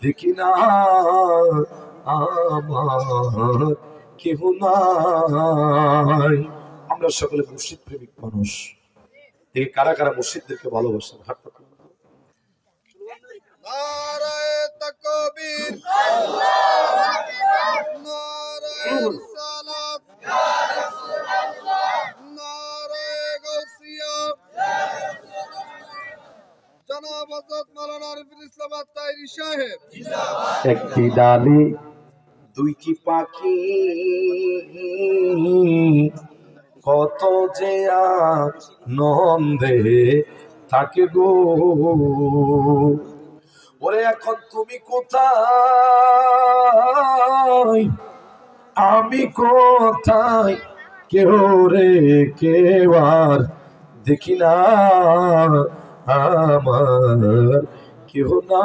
দেখি না আমার কেহ নাই। আমরা সকলে মুর্শিদ প্রেমিক মানুষ। দেখি কারা কারা মুর্শিদদেরকে ভালোবাসেন, হাত পাতুন। নারায়ে তাকবীর, নারায়ে রিসালাত, নারায়ে গাউসিয়া, জনাব হযরত মাওলানা আরিফুল ইসলাম আত-তাহেরি সাহেব। একটি ডালে দুইটি পাখি, কত যে আনন্দে থাকে গো। ওরে এখন তুমি কোথায়, আমি কোথায়, কেউ রে কেউ আর দেখি না আমার কেহ না।